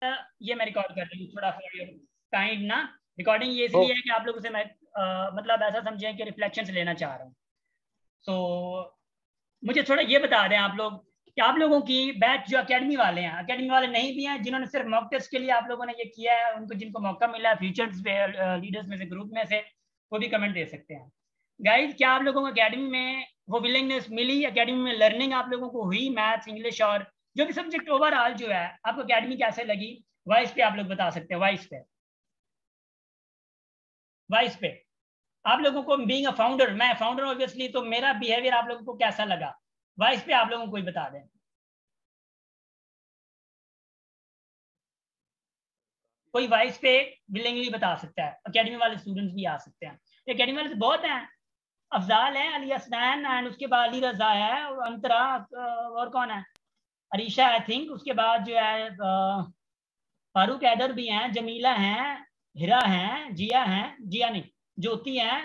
ये मैं रिकॉर्ड कर रही हूँ थोड़ा फॉर योर काइंड ना। रिकॉर्डिंग ये ओ इसलिए है कि आप लोगों से मैं मतलब ऐसा समझें कि रिफ्लेक्शंस लेना चाह रहा हूँ। सो मुझे थोड़ा ये बता दें आप लोग कि आप लोगों की बैच जो एकेडमी वाले हैं, एकेडमी वाले नहीं भी हैं जिन्होंने सिर्फ मॉक टेस्ट के लिए आप लोगों ने ये किया है, उनको जिनको मौका मिला है फ्यूचर्स लीडर्स में से, ग्रुप में से, वो भी कमेंट दे सकते हैं। गाइज, क्या आप लोगों को एकेडमी में वो विलिंगनेस मिली? एकेडमी में लर्निंग आप लोगों को हुई? मैथ्स, इंग्लिश और जो भी सब्जेक्ट ओवरऑल जो है आपको एकेडमी कैसे लगी? वॉइस पे आप लोग बता सकते हैं। वॉइस पे आप लोगों को, बीइंग अ फाउंडर, मैं फाउंडर ऑब्वियसली, तो मेरा बिहेवियर आप लोगों को कैसा लगा? वॉइस पे आप लोगों को कोई बता दें। कोई वॉइस पे विलिंगली बता सकता है। एकेडमी वाले स्टूडेंट्स भी आ सकते हैं। एकेडमी वाले तो बहुत हैं। अफजाल है, अली हसनैन, एंड उसके बाद अली रजा है, और अंतरा, और कौन है, अरीशा आई थिंक। उसके बाद जो है फारूक हैदर भी हैं, जमीला हैं, हिरा हैं, जिया हैं, जिया नहीं, ज्योति हैं।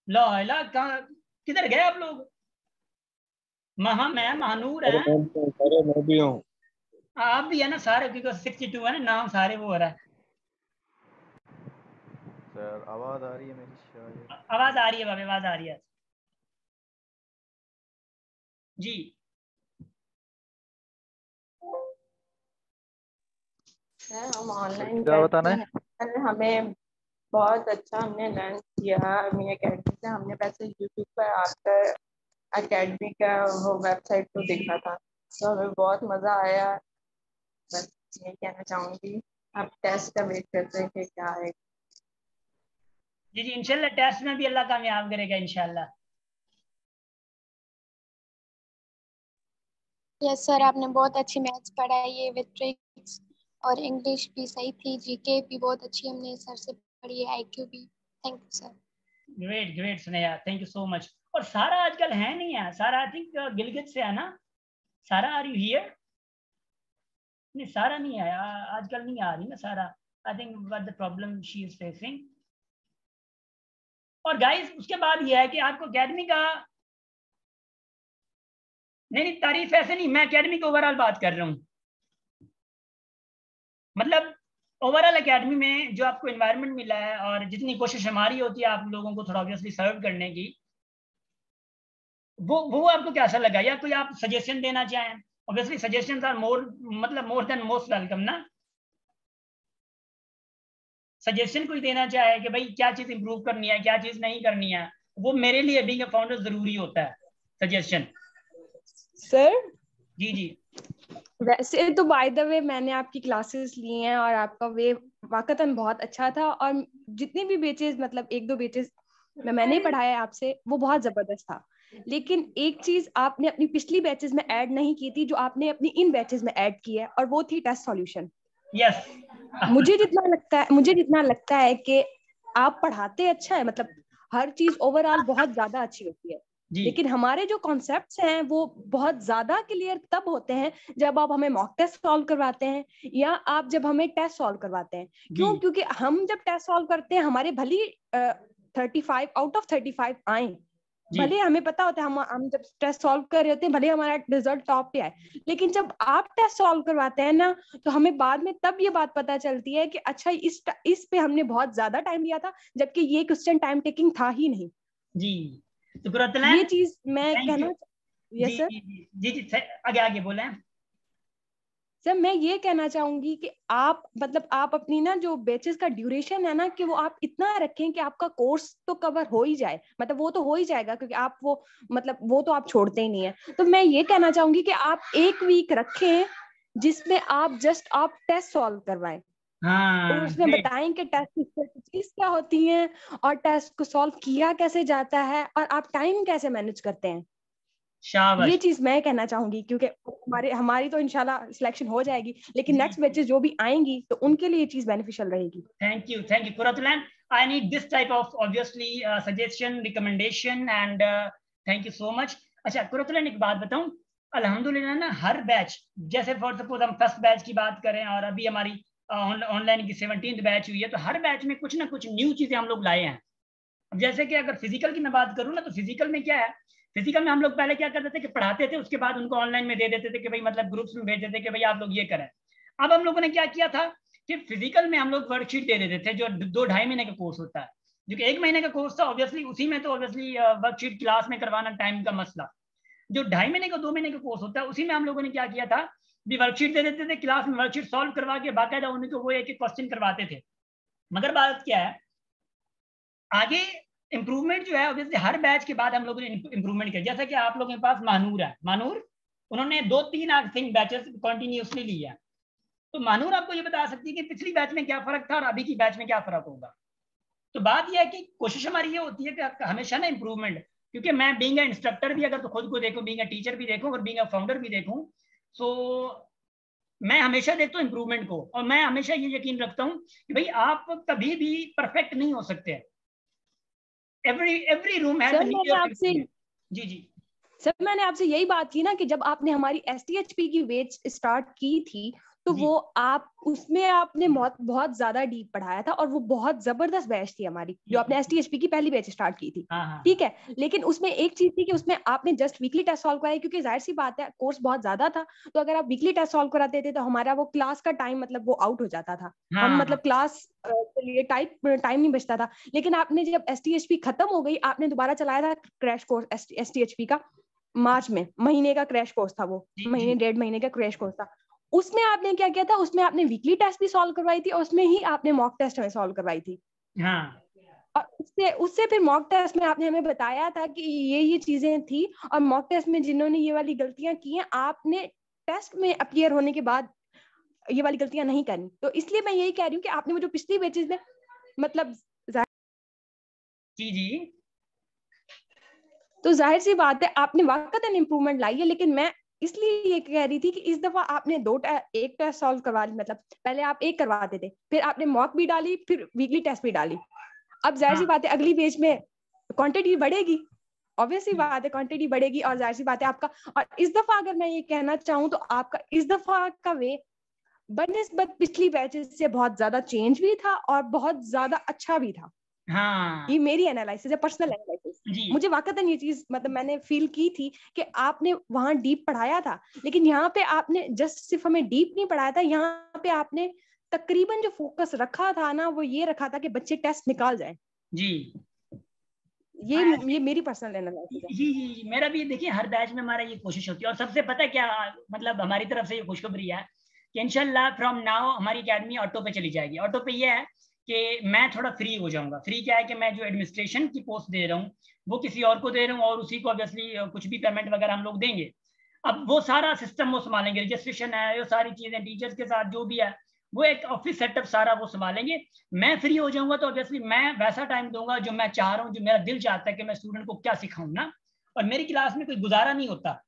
ला कहाँ, किधर गए आप लोग? महम है, महानूर है। अरे मैं भी हूँ। आप भी है ना सारे, क्योंकि 62 है ना नाम, सारे वो हो रहा है। सर आवाज आ रही है मेरी शायद? आवाज आ रही है बाबे, आवाज आ रही है जी। है हम ऑनलाइन क्या बताना है? करते हैं। हमें बहुत अच्छा हमने लर्न किया अपनी एकेडमी से। हमने वैसे यूट्यूब पर आकर एकेडमी का वो वेबसाइट को देखा था, तो हमें बहुत मज़ा आया। बस ये कहना चाहूँगी, अब टेस्ट का वेट करते हैं कि क्या है। जी जी, इंशाल्लाह टेस्ट में भी अल्लाह कामयाब करेगा इंशाल्लाह। यस सर, आपने बहुत अच्छी मैथ्स पढ़ाई है विद ट्रिक्स, और इंग्लिश भी सही थी, जीके भी बहुत अच्छी हमने सर से पढ़ी है, आईक्यू भी। Thank you sir. Great great Sneha, thank you so much. और सारा आजकल है नहीं है? सारा आई थिंक गिलगित से है ना? सारा आ रही है? नहीं, सारा नहीं है आजकल, नहीं आ रही ना सारा। I think what the problem she is facing. और गाइस, उसके बाद ये है कि आपको एकेडमी का, नहीं तारीफ ऐसे नहीं, मैं एकेडमी की ओवरऑल बात कर रहा हूँ। मतलब ओवरऑल एकेडमी में जो आपको एनवायरनमेंट मिला है, और जितनी कोशिश हमारी होती है आप लोगों को थोड़ा ऑब्वियसली सर्व करने की, वो आपको कैसा लगा? या कोई आप सजेशन देना चाहें? ऑब्वियसली सजेशंस आर मोर, मतलब मोर देन मोस्ट वेलकम ना। सजेशन कोई देना चाहे कि भाई क्या चीज इंप्रूव करनी है, क्या चीज नहीं करनी है, वो मेरे लिए बीइंग अ फाउंडर जरूरी होता है, सजेशन। सर जी जी। वैसे तो बाय द वे मैंने आपकी क्लासेस ली हैं और आपका वे वाकतन बहुत अच्छा था, और जितने भी बेचेस, मतलब एक दो बेचेस मैंने पढ़ाया आपसे, वो बहुत जबरदस्त था। लेकिन एक चीज आपने अपनी पिछली बैचेस में ऐड नहीं की थी, जो आपने अपनी इन बैचेस में ऐड की है, और वो थी टेस्ट सॉल्यूशन। यस। मुझे जितना लगता है कि आप पढ़ाते अच्छा है, मतलब हर चीज ओवरऑल बहुत ज्यादा अच्छी होती है, लेकिन हमारे जो कॉन्सेप्ट्स हैं वो बहुत ज्यादा क्लियर तब होते हैं जब आप हमें मॉक टेस्ट सॉल्व करवाते हैं, या आप जब हमें टेस्ट सॉल्व करवाते हैं। क्यों? क्योंकि हम जब टेस्ट सॉल्व करते हैं, हमारे भली 35 आउट ऑफ 35 आए, भले हमें पता होता है, हम जब टेस्ट सॉल्व कर रहे होते हैं, भले हमारा रिजल्ट टॉप पे आए, लेकिन जब आप टेस्ट सॉल्व करवाते हैं ना, तो हमें बाद में तब ये बात पता चलती है कि अच्छा इस पे हमने बहुत ज्यादा टाइम लिया था, जबकि ये क्वेश्चन टाइम टेकिंग था ही नहीं। जी, तो ये चीज मैं कहना, यस सर, जी जी आगे आगे बोले सर। मैं ये कहना चाहूंगी कि आप, मतलब आप अपनी ना जो बैचेस का ड्यूरेशन है ना, कि वो आप इतना रखें कि आपका कोर्स तो कवर हो ही जाए, मतलब वो तो हो ही जाएगा, क्योंकि आप वो, मतलब वो तो आप छोड़ते ही नहीं है। तो मैं ये कहना चाहूंगी कि आप 1 वीक रखें जिसमें आप जस्ट आप टेस्ट सॉल्व करवाएं, और उसमें बताएं कि टेस्ट की स्ट्रेटजीज क्या होती हैं, और टेस्ट को सॉल्व किया कैसे जाता है, और आप टाइम कैसे मैनेज करते हैं। ये चीज मैं कहना चाहूंगी, क्योंकि हमारी तो इंशाल्लाह सिलेक्शन हो जाएगी, लेकिन नेक्स्ट बैचेस जो भी आएंगी तो उनके लिए ये चीज बेनिफिशियल रहेगी। Thank you Qurratulain. I need this type of obviously suggestion, recommendation, and thank you so much. अच्छा कुरतुलैन, एक बात बताऊं, अल्हम्दुलिल्लाह ना, हर बैच, जैसे फॉर सपोज हम फर्स्ट बैच की बात करें, और अभी हमारी ऑनलाइन की 17th बैच हुई है, तो हर बैच में कुछ ना कुछ न्यू चीजें हम लोग लाए हैं। अब जैसे कि अगर फिजिकल की मैं बात करूँ ना, तो फिजिकल में क्या है, फिजिकल में हम लोग पहले क्या करते थे कि पढ़ाते थे, उसके बाद उनको ऑनलाइन में दे देते थे कि भाई, मतलब ग्रुप्स में भेज देते कि भाई आप लोग ये करें। अब हम लोगों ने क्या किया था कि फिजिकल में हम लोग वर्कशीट दे देते थे, जो 2-2.5 महीने का कोर्स होता है, जो कि 1 महीने का कोर्स था। ऑब्वियसली उसी में तो ऑब्वियसली वर्कशीट क्लास में करवाना टाइम का मसला। जो 2.5 महीने का 2 महीने का कोर्स होता है, उसी में हम लोगों ने क्या किया था, भी वर्कशीट दे देते थे, क्लास में वर्कशीट सॉल्व करवा के बाकायदा उनको वो एक एक क्वेश्चन करवाते थे। मगर बात क्या है, आगे इंप्रूवमेंट जो है ऑब्वियसली हर बैच के बाद हम लोगों ने इंप्रूवमेंट किया। जैसा कि आप लोगों के पास महानूर है, महानूर उन्होंने 2-3 आई थिंक बैचेस कंटिन्यूसली लिया है, तो महानूर आपको ये बता सकती है कि पिछली बैच में क्या फर्क था और अभी की बैच में क्या फर्क होगा। तो बात यह है कि कोशिश हमारी ये होती है कि हमेशा ना इंप्रूवमेंट, क्योंकि मैं बीइंग इंस्ट्रक्टर भी अगर तो खुद को देखूं, बीइंग टीचर भी देखूं और बीइंग फाउंडर भी देखूं, सो मैं हमेशा देखता हूँ इंप्रूवमेंट को। और मैं हमेशा ये यकीन रखता हूँ कि भाई आप कभी भी परफेक्ट नहीं हो सकते। Every room has the need of improvement. जी जी सर, मैंने आपसे यही बात की ना कि जब आपने हमारी STHP की बैच स्टार्ट की थी तो वो आप उसमें आपने बहुत ज्यादा डीप पढ़ाया था और वो बहुत जबरदस्त बैच थी हमारी, जो आपने STHP की पहली बैच स्टार्ट की थी। ठीक है, लेकिन उसमें एक चीज थी कि उसमें आपने जस्ट वीकली टेस्ट सॉल्व कराए, क्योंकि जाहिर सी बात है कोर्स बहुत ज्यादा था, तो अगर आप वीकली टेस्ट सॉल्व कराते थे तो हमारा वो क्लास का टाइम मतलब वो आउट हो जाता था। हम मतलब क्लास के लिए टाइम नहीं बचता था। लेकिन आपने जब STHP खत्म हो गई, आपने दोबारा चलाया था क्रैश कोर्स STHP का, मार्च में महीने का क्रैश कोर्स था वो, महीने 1.5 महीने का क्रैश कोर्स था। उसमें आपने क्या किया था, उसमें आपने वीकली टेस्ट भी सॉल्व करवाई थी और उसमें ही आपने मॉक टेस्ट हमें सॉल्व करवाई थी। और उससे फिर मॉक टेस्ट में आपने हमें बताया था कि ये चीजें थी, और मॉक टेस्ट में जिन्होंने ये वाली गलतियां की हैं, आपने टेस्ट में अपीयर होने के बाद ये वाली गलतियां नहीं करनी। तो इसलिए मैं यही कह रही हूँ कि आपने वो जो पिछली बैचेस में मतलब जी तो जाहिर सी बात है आपने वाकई इंप्रूवमेंट लाई है, लेकिन मैं इसलिए ये कह रही थी कि इस दफा आपने एक टेस्ट सॉल्व करवा ली, मतलब पहले आप एक करवाते थे, फिर आपने मॉक भी डाली, फिर वीकली टेस्ट भी डाली। अब जाहिर सी बात है अगली बैच में क्वांटिटी बढ़ेगी, ऑब्वियसली बात है क्वांटिटी बढ़ेगी, और जाहिर सी बात है आपका, और इस दफा अगर मैं ये कहना चाहूँ तो आपका इस दफा का वे बनिस्बत पिछली बैचेस से बहुत ज्यादा चेंज भी था और बहुत ज्यादा अच्छा भी था। ये मेरी एनालिसिस है, पर्सनल एनालिसिस। मुझे वाकई ये चीज मतलब मैंने फील की थी कि आपने वहां डीप पढ़ाया था, लेकिन यहाँ पे आपने जस्ट सिर्फ हमें डीप नहीं पढ़ाया था, यहाँ पे आपने तकरीबन जो फोकस रखा था ना, वो ये रखा था कि बच्चे टेस्ट निकाल जाए। जी ये मेरी पर्सनल एनालिसिस है। जी मेरा भी देखिए हर बैच में हमारा ये कोशिश होती है। और सबसे पता है क्या, मतलब हमारी तरफ से ये खुशखबरी है कि इंशाल्लाह फ्रॉम नाउ हमारी एकेडमी ऑटो पे चली जाएगी। ऑटो पे ये है कि मैं थोड़ा फ्री हो जाऊंगा। फ्री क्या है कि मैं जो एडमिनिस्ट्रेशन की पोस्ट दे रहा हूँ वो किसी और को दे रहा हूँ, और उसी को ऑब्वियसली कुछ भी पेमेंट वगैरह हम लोग देंगे। अब वो सारा सिस्टम वो संभालेंगे, रजिस्ट्रेशन है, वो सारी चीजें टीचर्स के साथ जो भी है, वो एक ऑफिस सेटअप सारा वो संभालेंगे। मैं फ्री हो जाऊंगा तो ऑब्वियसली मैं वैसा टाइम दूंगा जो मैं चाह रहा हूँ, जो मेरा दिल चाहता है कि मैं स्टूडेंट को क्या सिखाऊं ना। और मेरी क्लास में कोई गुजारा नहीं होता,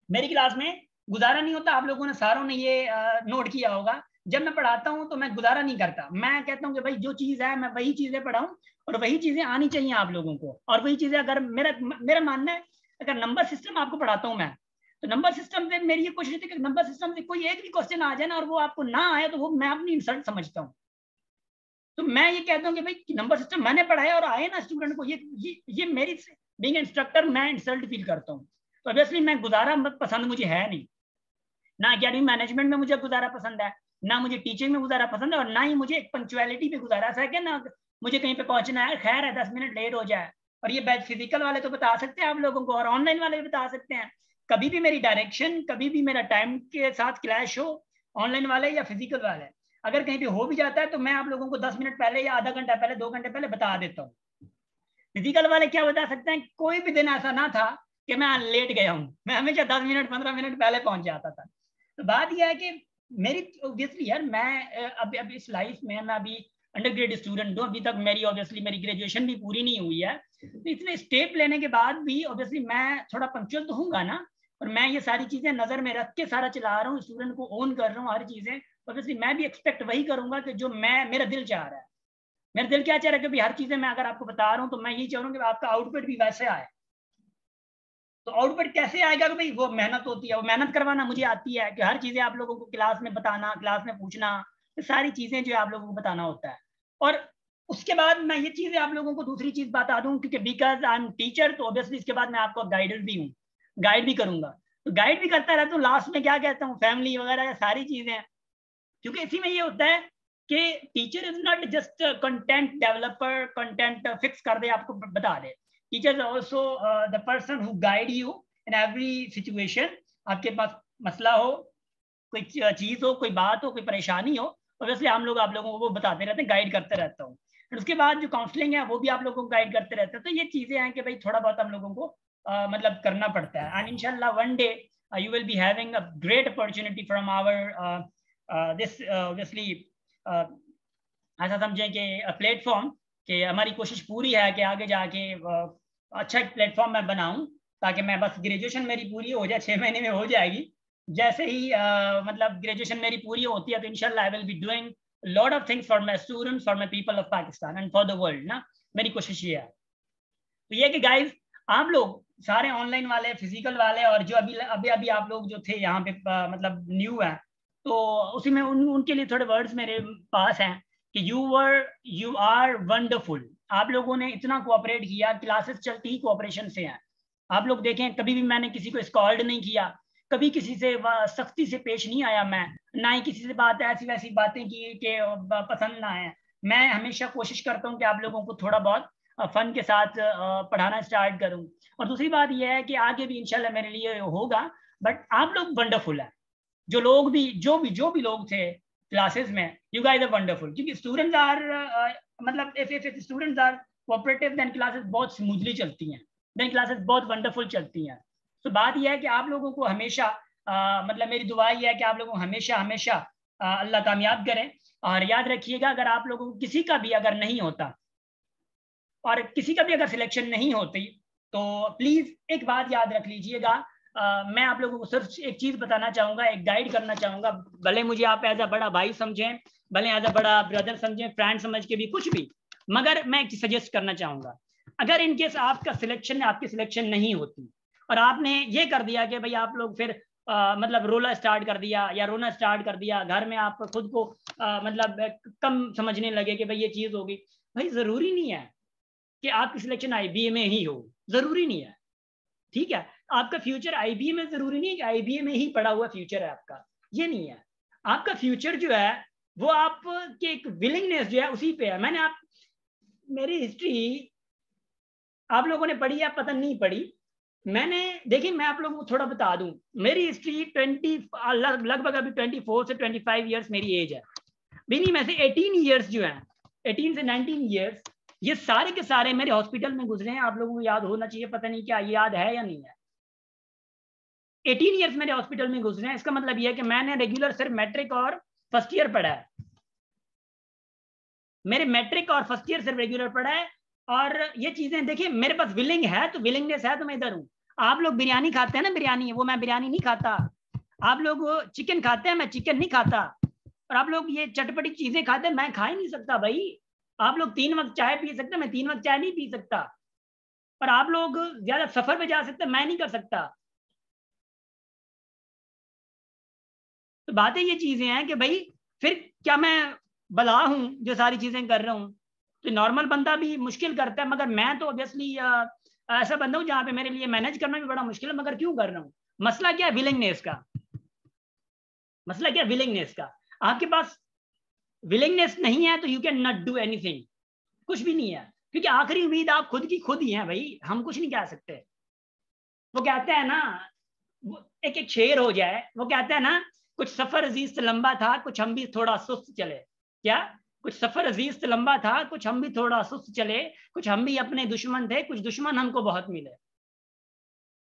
मेरी क्लास में गुजारा नहीं होता। आप लोगों ने सारों ने ये नोट किया होगा, जब मैं पढ़ाता हूँ तो मैं गुजारा नहीं करता। मैं कहता हूँ कि भाई जो चीज़ है मैं वही चीज़ें पढ़ाऊँ और वही चीज़ें आनी चाहिए आप लोगों को। और वही चीज़ें अगर मेरा मानना है, अगर नंबर सिस्टम आपको पढ़ाता हूँ मैं, तो नंबर सिस्टम से मेरी ये कोशिश थी कि नंबर सिस्टम से कोई एक भी क्वेश्चन आ जाए ना और वो आपको ना आए तो वो मैं अपनी इंसल्ट समझता हूँ। तो मैं ये कहता हूँ कि भाई नंबर सिस्टम मैंने पढ़ाया और आए ना स्टूडेंट को, ये मेरी बीइंग इंस्ट्रक्टर मैं इंसल्ट फील करता हूँ। तो ऑब्वियसली मैं गुजारा पसंद मुझे है नहीं, ना अकेडमी मैनेजमेंट में मुझे गुजारा पसंद है, ना मुझे टीचिंग में गुजारा पसंद है, और ना ही मुझे एक पंक्चुअलिटी पे गुजारा है कि ना मुझे कहीं पे पहुंचना है, खैर है 10 मिनट लेट हो जाए। और ये बैच फिजिकल वाले तो बता सकते हैं आप लोगों को, और ऑनलाइन वाले भी बता सकते हैं। कभी भी मेरी डायरेक्शन, कभी भी मेरा टाइम के साथ क्लैश हो, ऑनलाइन वाले या फिजिकल वाले, अगर कहीं पे हो भी जाता है तो मैं आप लोगों को 10 मिनट पहले या आधा घंटा पहले, 2 घंटे पहले बता देता हूँ। फिजिकल वाले क्या बता सकते हैं, कोई भी दिन ऐसा ना था कि मैं लेट गया हूँ, मैं हमेशा 10 मिनट 15 मिनट पहले पहुंच जाता था। तो बात यह है कि मेरी ऑब्वियसली यार मैं अभी इस लाइफ में मैं अभी अंडर ग्रेड स्टूडेंट हूँ, अभी तक मेरी ऑब्वियसली मेरी ग्रेजुएशन भी पूरी नहीं हुई है। तो इतने स्टेप लेने के बाद भी ऑब्वियसली मैं थोड़ा पंक्चुअल तो हूँगा ना, और मैं ये सारी चीजें नजर में रख के सारा चला रहा हूँ, स्टूडेंट को ओन कर रहा हूँ हर चीजें। ऑब्वियसली मैं भी एक्सपेक्ट वही करूंगा कि जो मेरा दिल चाह रहा है। मेरा दिल क्या चाह रहा है कि हर चीजें मैं अगर आपको बता रहा हूँ तो मैं यही चाह रहा हूँ कि आपका आउटपुट भी वैसे आए। तो आउटपुट कैसे आएगा कि भाई वो मेहनत होती है, वो मेहनत करवाना मुझे आती है कि हर चीजें आप लोगों को क्लास में बताना, क्लास में पूछना, तो सारी चीजें जो आप लोगों को बताना होता है। और उसके बाद मैं ये चीजें आप लोगों को दूसरी चीज बता दूं, क्योंकि बिकॉज आई एम टीचर, तो ऑब्वियसली इसके बाद मैं आपको गाइडर भी हूँ, गाइड भी करूंगा। तो गाइड भी करता रहता हूँ, लास्ट में क्या कहता हूँ, फैमिली वगैरह सारी चीजें क्योंकि इसी में ये होता है कि teacher is not just content developer, content fix कर दे आपको बता दे। Teacher is also the person who guide you in every situation. आपके पास मसला हो, कोई चीज हो, कोई बात हो, कोई परेशानी हो, ऑब्वियसली हम लोग आप लोगों को वो बताते रहते हैं, गाइड करते रहता हूँ। और उसके बाद जो काउंसलिंग है वो भी आप लोगों को गाइड करते रहते हैं। तो ये चीजें हैं कि भाई थोड़ा बहुत हम लोगों को मतलब करना पड़ता है। एंड इंशाल्लाह one day you will be having a great opportunity from our this obviously ऐसा समझें कि प्लेटफॉर्म, कि हमारी कोशिश पूरी है कि आगे जाके अच्छा एक प्लेटफॉर्म मैं बनाऊं, ताकि मैं बस ग्रेजुएशन मेरी पूरी हो जाए, 6 महीने में हो जाएगी। जैसे ही मतलब ग्रेजुएशन मेरी पूरी होती है तो इंशाल्लाह I will be doing lot of things for my students, for my people of Pakistan and for the world ना। मेरी कोशिश ये है। तो ये कि गाइज आप लोग सारे ऑनलाइन वाले, फिजिकल वाले, और जो अभी आप लोग जो थे यहाँ पे मतलब न्यू है, तो उसी में उनके लिए थोड़े वर्ड्स मेरे पास हैं कि यू आर वंडरफुल। आप लोगों ने इतना कोऑपरेट किया, क्लासेस चलती ही कोऑपरेशन से हैं। आप लोग देखें, कभी भी मैंने किसी को स्कॉल्ड नहीं किया, कभी किसी से सख्ती से पेश नहीं आया मैं, ना ही किसी से बात ऐसी वैसी बातें की कि पसंद ना आए। मैं हमेशा कोशिश करता हूँ कि आप लोगों को थोड़ा बहुत फन के साथ पढ़ाना स्टार्ट करूं। और दूसरी बात यह है कि आगे भी इंशाल्लाह मेरे लिए होगा। बट आप लोग वंडरफुल है, जो भी लोग थे क्लासेस में, यू गाइस आर वंडरफुल। क्योंकि स्टूडेंट्स आर मतलब if students are cooperative then classes बहुत स्मूथली चलती हैं, देन क्लासेस बहुत वंडरफुल चलती हैं। तो बात यह है कि आप लोगों को हमेशा मतलब मेरी दुआ ये है कि आप लोगों को हमेशा अल्लाह कामयाब करें। और याद रखिएगा, अगर आप लोगों को किसी का भी अगर नहीं होता और किसी का भी अगर सिलेक्शन नहीं होती, तो प्लीज एक बात याद रख लीजिएगा। मैं आप लोगों को सिर्फ एक चीज बताना चाहूंगा, एक गाइड करना चाहूंगा। भले मुझे आप एज अ बड़ा भाई समझें, भले एज अ बड़ा ब्रदर समझें, फ्रेंड समझ के भी, कुछ भी, मगर मैं एक सजेस्ट करना चाहूंगा। अगर इनकेस आपकी सिलेक्शन नहीं होती और आपने ये कर दिया कि भाई आप लोग फिर मतलब रोना स्टार्ट कर दिया, घर में आप खुद को मतलब कम समझने लगे कि भाई ये चीज होगी, भाई जरूरी नहीं है कि आपकी सिलेक्शन आईबीए में ही हो, जरूरी नहीं है। ठीक है, आपका फ्यूचर आईबीए में जरूरी नहीं है कि आईबीए में ही पड़ा हुआ फ्यूचर है आपका, ये नहीं है। आपका फ्यूचर जो है वो आपके एक विलिंगनेस जो है उसी पे है। मेरी हिस्ट्री आप लोगों ने पढ़ी या पता नहीं पढ़ी, देखिए मैं आप लोगों को थोड़ा बता दूं। मेरी हिस्ट्री 20 लगभग अभी 24 से 25 ईयर्स मेरी एज है। बिनी में से 18 ईयर्स जो है, 18 से 19 ईयर्स, ये सारे के सारे मेरे हॉस्पिटल में गुजरे हैं। आप लोगों को याद होना चाहिए, पता नहीं क्या याद है या नहीं है। 18 ईयर्स मेरे हॉस्पिटल में गुजरे हैं। इसका मतलब यह है कि मैंने रेगुलर सिर्फ मैट्रिक और फर्स्ट ईयर पढ़ा है। मेरे मैट्रिक और फर्स्ट ईयर सिर्फ रेगुलर पढ़ा है। और ये चीजें देखिए, मेरे पास विलिंग है तो विलिंगनेस है तो मैं इधर हूं। आप लोग बिरयानी खाते हैं ना, बिरयानी, वो मैं बिरयानी नहीं खाता। आप लोग चिकन खाते हैं, मैं चिकन नहीं खाता। और आप लोग ये चटपटी चीजें खाते हैं, मैं खा ही नहीं सकता भाई। आप लोग 3 वक्त चाय पी सकते, मैं 3 वक्त चाय नहीं पी सकता। और आप लोग ज्यादा सफर पे जा सकते, मैं नहीं कर सकता। तो बातें ये चीजें हैं कि भाई फिर क्या मैं भला हूं जो सारी चीजें कर रहा हूं? तो नॉर्मल बंदा भी मुश्किल करता है, मगर मैं तो ऑब्वियसली ऐसा बंदा हूं जहां पे मेरे लिए मैनेज करना भी बड़ा मुश्किल है, मगर क्यों कर रहा हूं? मसला क्या है? विलिंगनेस का। मसला क्या? विलिंगनेस का। आपके पास विलिंगनेस नहीं है तो you can not do anything, कुछ भी नहीं है। क्योंकि आखिरी उम्मीद आप खुद की खुद ही हैं भाई, हम कुछ नहीं कह सकते। वो कहते हैं ना, एक शेर हो जाए, वो कहते हैं ना, कुछ सफर अजीज से लंबा था, कुछ हम भी थोड़ा सुस्त चले। क्या? कुछ सफर अजीज से लंबा था, कुछ हम भी थोड़ा सुस्त चले, कुछ हम भी अपने दुश्मन थे, कुछ दुश्मन हमको बहुत मिले।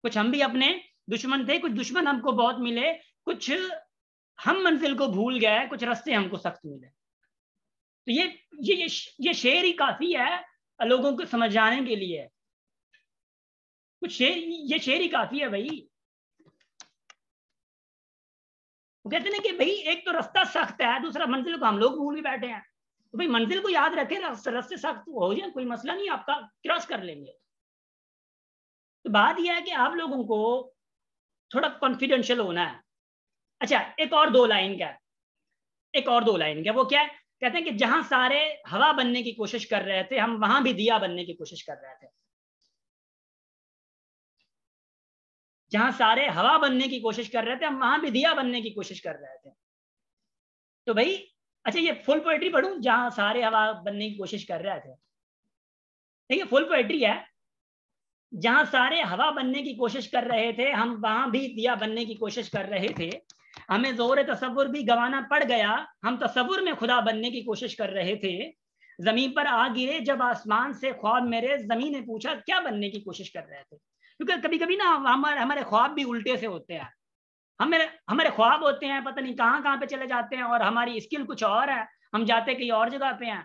कुछ हम भी अपने दुश्मन थे, कुछ दुश्मन हमको बहुत मिले, कुछ हम मंजिल को भूल गए, कुछ रास्ते हमको सख्त मिले। तो ये शेर ही काफी है लोगों को समझाने के लिए। ये शेर ही काफी है भाई। वो कहते हैं कि भाई एक तो रास्ता सख्त है, दूसरा मंजिल को हम लोग भूल भी बैठे हैं। तो भाई मंजिल को याद रखें, रास्ते सख्त हो जाए कोई मसला नहीं, आपका क्रॉस कर लेंगे। तो बात यह है कि आप लोगों को थोड़ा कॉन्फिडेंशियल होना है। अच्छा, एक और दो लाइन का वो क्या है? कहते हैं कि जहां सारे हवा बनने की कोशिश कर रहे थे, हम वहां भी दिया बनने की कोशिश कर रहे थे। जहां सारे हवा बनने की कोशिश कर रहे थे, हम वहां भी दिया बनने की कोशिश कर रहे थे। तो भाई अच्छा ये फुल पोएट्री पढ़ूं जहां सारे हवा बनने की कोशिश कर रहे थे। ठीक है, फुल पोएट्री है, जहां सारे हवा बनने की कोशिश कर रहे थे हम वहां भी दिया बनने की कोशिश कर रहे थे। हमें जोर तसव्वुर भी गंवाना पड़ गया, हम तसव्वुर में खुदा बनने की कोशिश कर रहे थे। जमीन पर आ गिरे जब आसमान से ख्वाब मेरे, जमीन ने पूछा क्या बनने की कोशिश कर रहे थे। क्योंकि कभी कभी ना हमारे ख्वाब भी उल्टे से होते हैं। हमारे ख्वाब होते हैं पता नहीं कहाँ कहाँ पे चले जाते हैं, और हमारी स्किल कुछ और है, हम जाते कहीं और जगह पे हैं।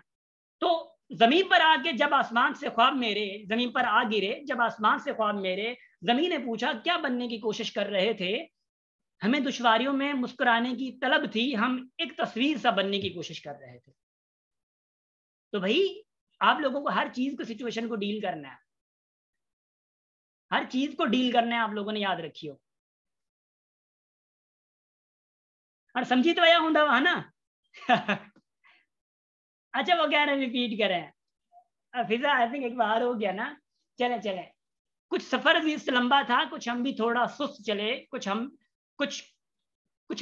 तो जमीन पर आके जब आसमान से ख्वाब मेरे, जमीन पर आ गिरे जब आसमान से ख्वाब मेरे, जमीन ने पूछा क्या बनने की कोशिश कर रहे थे। हमें दुश्वारियों में मुस्कुराने की तलब थी, हम एक तस्वीर सा बनने की कोशिश कर रहे थे। तो भाई आप लोगों को हर चीज को, सिचुएशन को डील करना है, हर चीज को डील करना है, आप लोगों ने याद रखियो। और समझी तो आया होंगे वहां ना। अच्छा वो कह रहे रिपीट करें फिजा, आई थिंक एक बार हो गया ना। चले चले, कुछ सफर भी लंबा था, कुछ हम भी थोड़ा सुस्त चले, कुछ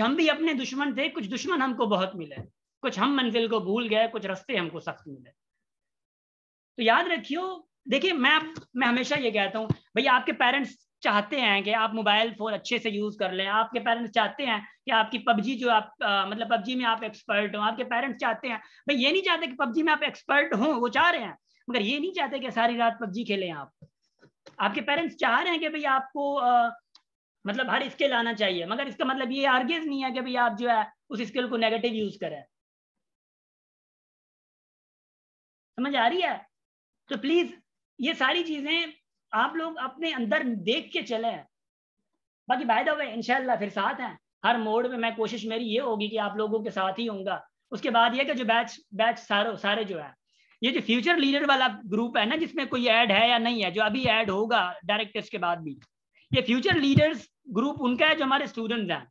हम भी अपने दुश्मन थे, कुछ दुश्मन हमको बहुत मिले, कुछ हम मंजिल को भूल गए, कुछ रास्ते हमको सख्त मिले। तो याद रखियो, देखिए मैं हमेशा ये कहता हूँ भैया, आपके पेरेंट्स चाहते हैं कि आप मोबाइल फोन अच्छे से यूज कर लें, आपके पेरेंट्स चाहते हैं कि आपकी पबजी जो आप मतलब पबजी में आप एक्सपर्ट हो, आपके पेरेंट्स चाहते हैं भाई, ये नहीं चाहते कि पबजी में आप एक्सपर्ट हो, वो चाह रहे हैं, मगर ये नहीं चाहते कि सारी रात पबजी खेलें आप। आपके पेरेंट्स चाह रहे हैं कि भाई आपको मतलब हर स्किल आना चाहिए, मगर इसका मतलब ये आर्ग्यूज नहीं है कि भाई आप जो है उस स्किल को नेगेटिव यूज करें। समझ आ रही है? तो प्लीज ये सारी चीजें आप लोग अपने अंदर देख के चले। बाकी बाय द वे इंशाल्लाह फिर साथ हैं हर मोड में। मैं कोशिश मेरी ये होगी कि आप लोगों के साथ ही होऊंगा। उसके बाद ये कि जो बैच सारे जो है, ये जो फ्यूचर लीडर वाला ग्रुप है ना, जिसमें कोई ऐड है या नहीं है, जो अभी ऐड होगा डायरेक्ट टेस्ट के बाद भी, ये फ्यूचर लीडर्स ग्रुप उनका है जो हमारे स्टूडेंट्स हैं,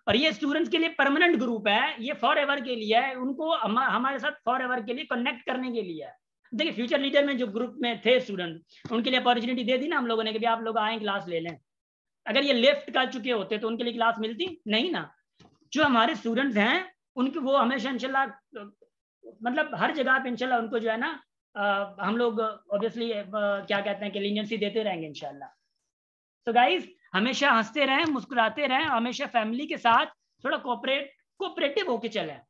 और ये स्टूडेंट्स के लिए परमानेंट ग्रुप है, ये फॉर एवर के लिए है, उनको हमारे साथ फॉर एवर के लिए कनेक्ट करने के लिए है। देखिए फ्यूचर लीडर में जो ग्रुप में थे स्टूडेंट, उनके लिए अपॉर्चुनिटी दे दी ना हम लोगों ने कि आप लोग आए क्लास ले लें। अगर ये लेफ्ट कर चुके होते तो उनके लिए क्लास मिलती नहीं ना। जो हमारे स्टूडेंट्स हैं उनके वो हमेशा इंशाल्लाह मतलब हर जगह पे इंशाल्लाह उनको जो है ना हम लोग ऑब्वियसली क्या कहते हैं कि लीनियंसी देते रहेंगे इंशाल्लाह। तो गाइज हमेशा हंसते रहें, मुस्कुराते रहें, हमेशा फैमिली के साथ थोड़ा कोऑपरेटिव होके चलें।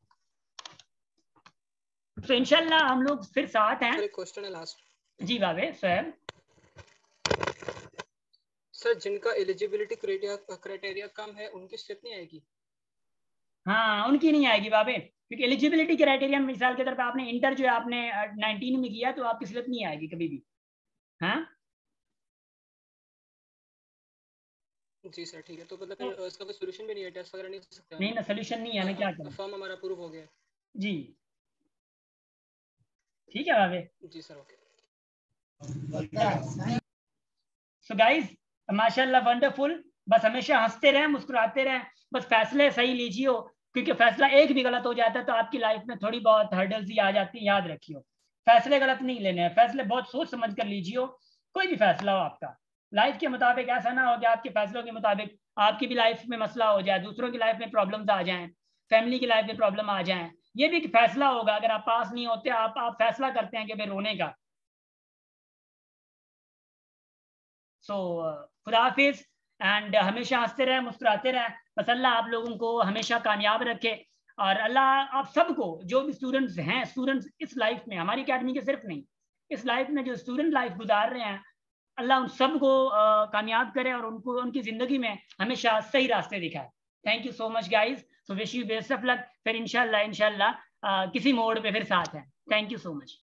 तो इंशाल्लाह हम लोग फिर साथ हैं। एक क्वेश्चन है लास्ट। जी बाबे सर। सर जिनका एलिजिबिलिटी क्राइटेरिया कम है उनकी स्लिप नहीं आएगी? हाँ उनकी नहीं आएगी बाबे, क्योंकि एलिजिबिलिटी क्राइटेरिया मिसाल के तौर पे आपने इंटर जो है आपने 19 में किया तो आपकी स्लिप नहीं आएगी कभी भी। हाँ जी सर ठीक है। तो मतलब फिर इसका कोई सॉल्यूशन भी नहीं है, टेस्ट वगैरह नहीं कर सकते? नहीं ना, सॉल्यूशन नहीं है ना, क्या करें। फॉर्म हमारा अप्रूव हो गया जी ठीक है बाबे। जी सर ओके। सो गाइस माशाल्लाह वंडरफुल। बस हमेशा हंसते रहें, मुस्कुराते रहें, बस फैसले सही लीजिए, क्योंकि फैसला एक भी गलत हो जाता है तो आपकी लाइफ में थोड़ी बहुत हर्डल्स ही आ जाती है। याद रखियो फैसले गलत नहीं लेने हैं, फैसले बहुत सोच समझ कर लीजिए। कोई भी फैसला हो आपका लाइफ के मुताबिक, ऐसा ना हो कि आपके फैसलों के मुताबिक आपकी भी लाइफ में मसला हो जाए, दूसरों की लाइफ में प्रॉब्लम्स आ जाएं, फैमिली की लाइफ में प्रॉब्लम आ जाएं। ये भी एक फैसला होगा। अगर आप पास नहीं होते, आप फैसला करते हैं कि भाई रोने का। सो खुदा हाफिज एंड हमेशा हंसते रहें, मुस्कुराते रहें। बस अल्लाह आप लोगों को हमेशा कामयाब रखे, और अल्लाह आप सबको, जो भी स्टूडेंट्स हैं, स्टूडेंट्स इस लाइफ में, हमारी अकेडमी के सिर्फ नहीं, इस लाइफ में जो स्टूडेंट लाइफ गुजार रहे हैं, अल्लाह उन सबको कामयाब करे और उनको उनकी ज़िंदगी में हमेशा सही रास्ते दिखाए। Thank you so much guys. So wish you best of luck. फिर इंशाल्लाह किसी मोड़ पे फिर साथ हैं। Thank you so much.